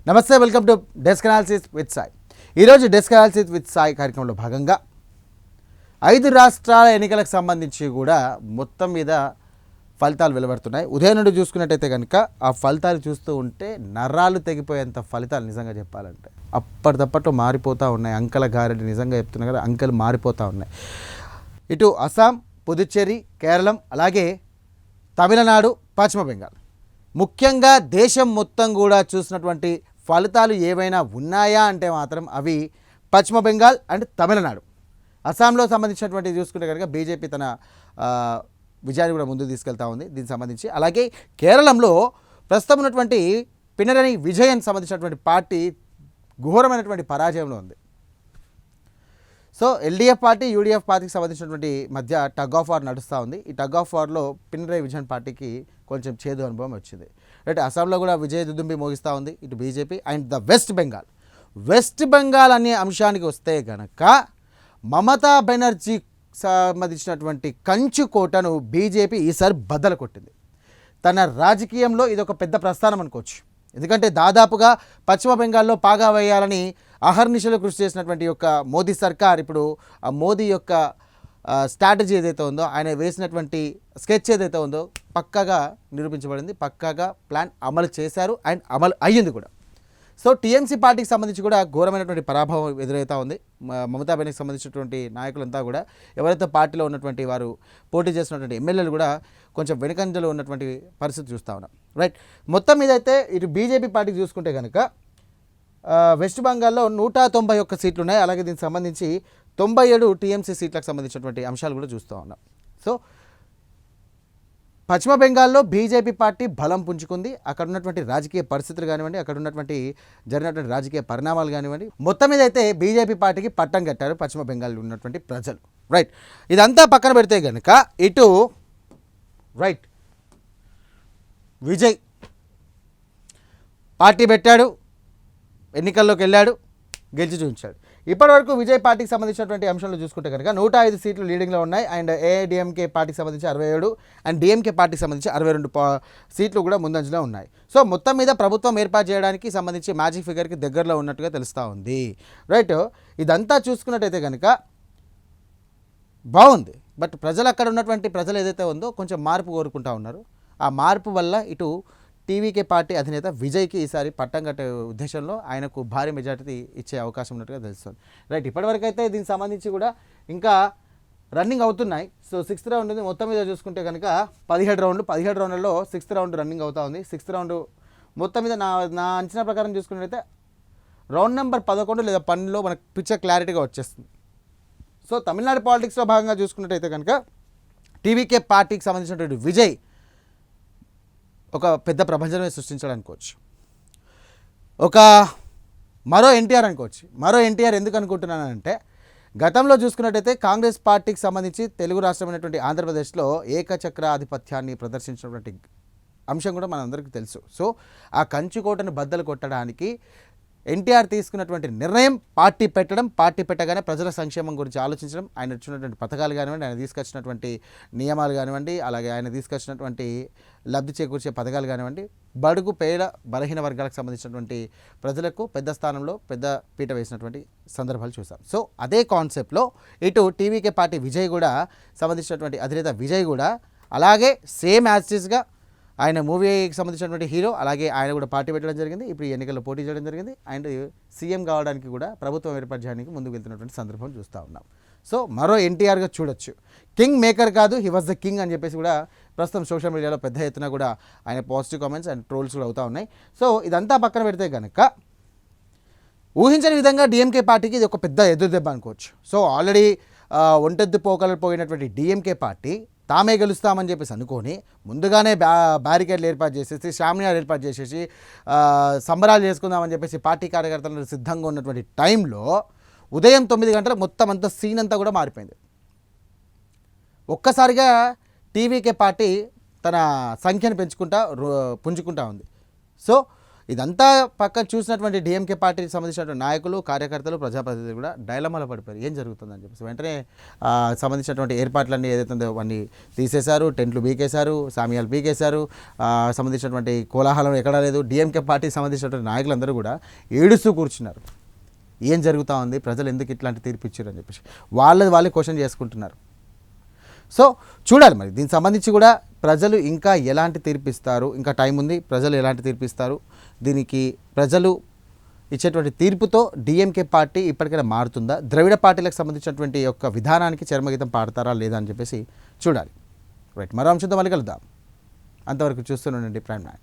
నమస్తే, welcome to desk analysis with Sai. ఈరోజు desk analysis with Sai కార్యక్రమంలో భాగంగా 5 రాష్ట్రాల ఎన్నికలకు సంబంధించి కూడా మొత్తం మీద ఫలితాలు వెలువడుతున్నాయి. ఉదయం నుండి చూసుకున్నట్టయితే కనుక ఆ ఫలితాలు చూస్తూ ఉంటే నరాలు తెగిపోయేంత ఫలితాలు నిజంగా చెప్పాలంటే అప్పటిదప్పట్లో మారిపోతూ ఉన్నాయి. అంకెల గారెడి నిజంగా చెప్తున్నా కదా, అంకెలు మారిపోతూ ఉన్నాయి. ఇటు అస్సాం, పుదుచ్చేరి, కేరళం, అలాగే తమిళనాడు, పశ్చిమ బెంగాల్, ముఖ్యంగా దేశం మొత్తం కూడా చూసినటువంటి ఫలితాలు ఏవైనా ఉన్నాయా అంటే మాత్రం అవి పశ్చిమ బెంగాల్ అండ్ తమిళనాడు. అస్సాంలో సంబంధించినటువంటి చూసుకుంటే కనుక బీజేపీ తన విజయాన్ని కూడా ముందుకు తీసుకెళ్తా ఉంది దీనికి సంబంధించి. అలాగే కేరళంలో ప్రస్తుతం ఉన్నటువంటి పినరయి విజయన్ సంబంధించినటువంటి పార్టీ ఘోరమైనటువంటి పరాజయంలో ఉంది. సో ఎల్డీఎఫ్ పార్టీ, యూడీఎఫ్ పార్టీకి సంబంధించినటువంటి మధ్య టగ్ ఆఫ్ వార్ నడుస్తూ ఉంది. ఈ టగ్ ఆఫ్ వార్లో పినరయి విజయన్ పార్టీకి కొంచెం చేదు అనుభవం వచ్చింది. రైట్, అస్సాంలో కూడా విజయ దుదుంబి మోగిస్తూ ఉంది ఇటు BJP. And the west Bengal అనే అంశానికి వస్తే కనుక మమతా బెనర్జీ సంబంధించినటువంటి కంచు కోటను బీజేపీ ఈసారి బద్దలు కొట్టింది. తన రాజకీయంలో ఇది ఒక పెద్ద ప్రస్థానం అనుకోవచ్చు. ఎందుకంటే దాదాపుగా పశ్చిమ బెంగాల్లో పాగా వేయాలని అహర్నిశలు కృషి చేసినటువంటి యొక్క మోదీ సర్కార్ ఇప్పుడు ఆ మోదీ యొక్క స్ట్రాటజీ ఏదైతే ఉందో, ఆయన వేసినటువంటి స్కెచ్ ఏదైతే ఉందో పక్కాగా నిరూపించబడింది. పక్కాగా ప్లాన్ అమలు చేశారు అండ్ అమలు అయ్యింది కూడా. సో టీఎంసీ పార్టీకి సంబంధించి కూడా ఘోరమైనటువంటి పరాభవం ఎదురవుతూ ఉంది. మమతా బెనర్జీకి సంబంధించినటువంటి నాయకులంతా కూడా ఎవరైతే పార్టీలో ఉన్నటువంటి వారు పోటీ చేసినటువంటి ఎమ్మెల్యేలు కూడా కొంచెం వెనుకంజలో ఉన్నటువంటి పరిస్థితి చూస్తూ ఉన్నాం. రైట్, మొత్తం మీద అయితే ఇటు బీజేపీ పార్టీకి చూసుకుంటే కనుక వెస్ట్ బెంగాల్లో 191 సీట్లు ఉన్నాయి. అలాగే దీనికి సంబంధించి 97 టీఎంసీ సీట్లకు సంబంధించినటువంటి అంశాలు కూడా చూస్తూ ఉన్నాం. సో పశ్చిమ బెంగాల్లో బీజేపీ పార్టీ బలం పుంజుకుంది. అక్కడ ఉన్నటువంటి రాజకీయ పరిస్థితులు కానివ్వండి, అక్కడ ఉన్నటువంటి జరిగినటువంటి రాజకీయ పరిణామాలు కానివ్వండి, మొత్తం మీద అయితే బీజేపీ పార్టీకి పట్టం కట్టారు పశ్చిమ బెంగాల్లో ఉన్నటువంటి ప్రజలు. రైట్, ఇదంతా పక్కన పెడితే కనుక ఇటు రైట్ విజయ్ పార్టీ పెట్టాడు, ఎన్నికల్లోకి వెళ్ళాడు, గెలిచి చూపించాడు. ఇప్పటివరకు విజయ్ పార్టీకి సంబంధించినటువంటి అంశాలు చూసుకుంటే కనుక 105 సీట్లు లీడింగ్లో ఉన్నాయి. అండ్ ఏఐడిఎంకే పార్టీకి సంబంధించి 67 అండ్ డిఎంకే పార్టీకి సంబంధించి 62 సీట్లు కూడా ముందంజలో ఉన్నాయి. సో మొత్తం మీద ప్రభుత్వం ఏర్పాటు చేయడానికి సంబంధించి మ్యాజిక్ ఫిగర్కి దగ్గరలో ఉన్నట్టుగా తెలుస్తూ ఉంది. రైట్, ఇదంతా చూసుకున్నట్టయితే కనుక బాగుంది. బట్ ప్రజలు అక్కడ ఉన్నటువంటి ప్రజలు ఏదైతే ఉందో కొంచెం మార్పు కోరుకుంటూ ఉన్నారు. ఆ మార్పు వల్ల ఇటు టీవీకే పార్టీ అధినేత విజయ్కి ఈసారి పట్టం కట్టే ఉద్దేశంలో ఆయనకు భారీ మెజారిటీ ఇచ్చే అవకాశం ఉన్నట్టుగా తెలుస్తుంది. రైట్, ఇప్పటివరకు అయితే దీనికి సంబంధించి కూడా ఇంకా రన్నింగ్ అవుతున్నాయి. సో 6th రౌండ్ ఉంది. మొత్తం మీద చూసుకుంటే కనుక 17 రౌండ్లలో 6th రౌండ్ రన్నింగ్ అవుతూ ఉంది. 6th రౌండ్ మొత్తం మీద నా అంచనా ప్రకారం చూసుకున్నట్టయితే రౌండ్ నెంబర్ 11 లేదా 12లో మనకు పిక్చర్ క్లారిటీగా వచ్చేస్తుంది. సో తమిళనాడు పాలిటిక్స్లో భాగంగా చూసుకున్నట్టయితే కనుక టీవీకే పార్టీకి సంబంధించినటువంటి విజయ్ ఒక పెద్ద ప్రపంచమే సృష్టించాడు అనుకోవచ్చు. ఒక మరో ఎన్టీఆర్ అనుకోవచ్చు. మరో ఎన్టీఆర్ ఎందుకు అనుకుంటున్నానంటే గతంలో చూసుకున్నట్టయితే కాంగ్రెస్ పార్టీకి సంబంధించి తెలుగు రాష్ట్రమైనటువంటి ఆంధ్రప్రదేశ్లో ఏకచక్ర ఆధిపత్యాన్ని ప్రదర్శించినటువంటి అంశం కూడా మనందరికీ తెలుసు. సో ఆ కంచుకోటను బద్దలు కొట్టడానికి ఎన్టీఆర్ తీసుకున్నటువంటి నిర్ణయం పార్టీ పెట్టగానే ప్రజల సంక్షేమం గురించి ఆలోచించడం, ఆయన ఇచ్చినటువంటి పథకాలు కానివ్వండి, ఆయన తీసుకొచ్చినటువంటి నియమాలు కానివ్వండి, అలాగే ఆయన తీసుకొచ్చినటువంటి లబ్ధి చేకూర్చే పథకాలు కానివ్వండి, బడుగు పేద బలహీన వర్గాలకు సంబంధించినటువంటి ప్రజలకు పెద్ద స్థానంలో పెద్ద పీట వేసినటువంటి సందర్భాలు చూసాం. సో అదే కాన్సెప్ట్లో ఇటు టీవీకే పార్టీ విజయ్ కూడా సంబంధించినటువంటి అధినేత విజయ్ కూడా అలాగే సేమ్ యాజ్టీస్గా ఆయన మూవీకి సంబంధించినటువంటి హీరో, అలాగే ఆయన కూడా పార్టీ పెట్టడం జరిగింది. ఇప్పుడు ఈ ఎన్నికల్లో పోటీ చేయడం జరిగింది. అండ్ సీఎం కావడానికి కూడా ప్రభుత్వం ఏర్పాటు చేయడానికి ముందుకు వెళ్తున్నటువంటి సందర్భం చూస్తూ ఉన్నాం. సో మరో ఎన్టీఆర్గా చూడొచ్చు. కింగ్ మేకర్ కాదు, హీ వాజ్ ద కింగ్ అని చెప్పేసి కూడా ప్రస్తుతం సోషల్ మీడియాలో పెద్ద ఎత్తున కూడా ఆయన పాజిటివ్ కామెంట్స్ అండ్ ట్రోల్స్ కూడా అవుతూ ఉన్నాయి. సో ఇదంతా పక్కన పెడితే కనుక ఊహించని విధంగా డిఎంకే పార్టీకి ఇది ఒక పెద్ద ఎదురుదెబ్బ అనుకోవచ్చు. సో ఆల్రెడీ ఒంటెద్దు పోయినటువంటి డిఎంకే పార్టీ తామే గెలుస్తామని చెప్పేసి అనుకొని ముందుగానే బ్యారికేడ్లు ఏర్పాటు చేసేసి, షామియాలు ఏర్పాటు చేసేసి సంబరాలు చేసుకుందామని చెప్పేసి పార్టీ కార్యకర్తలు సిద్ధంగా ఉన్నటువంటి టైంలో ఉదయం 9 గంటలకు మొత్తం అంతా సీన్ అంతా కూడా మారిపోయింది. ఒక్కసారిగా టీవీకే పార్టీ తన సంఖ్యను పుంజుకుంటా ఉంది. సో ఇదంతా పక్కన చూసినటువంటి డిఎంకే పార్టీకి సంబంధించినటువంటి నాయకులు, కార్యకర్తలు, ప్రజాప్రతినిధులు కూడా డైలమాలో పడిపోయారు. ఏం జరుగుతుందని చెప్పేసి వెంటనే సంబంధించినటువంటి ఏర్పాట్లన్నీ ఏదైతే ఉందో అవన్నీ తీసేశారు, టెంట్లు పీకేశారు, సామియాలు పీకేశారు, సంబంధించినటువంటి కోలాహలం ఎక్కడా లేదు. డిఎంకే పార్టీకి సంబంధించినటువంటి నాయకులందరూ కూడా ఏడుస్తూ కూర్చున్నారు. ఏం జరుగుతూ ఉంది, ప్రజలు ఎందుకు ఇట్లాంటి తీర్పు ఇచ్చారు అని చెప్పేసి వాళ్ళే క్వశ్చన్ చేసుకుంటున్నారు. సో చూడాలి మరి దీనికి సంబంధించి కూడా ప్రజలు ఇంకా ఎలాంటి తీర్పిస్తారు, ఇంకా టైం ఉంది, ప్రజలు ఎలాంటి తీర్పిస్తారు, దీనికి ప్రజలు ఇచ్చేటువంటి తీర్పుతో డిఎంకే పార్టీ ఇప్పటికైనా మారుతుందా, ద్రవిడ పార్టీలకు సంబంధించినటువంటి యొక్క విధానానికి చర్మగీతం పాడతారా లేదా అని చెప్పేసి చూడాలి. రైట్, మరో అంశంతో మళ్ళీ కలుద్దాం. అంతవరకు చూస్తూనే ఉండండి ప్రైమ్ నైన్.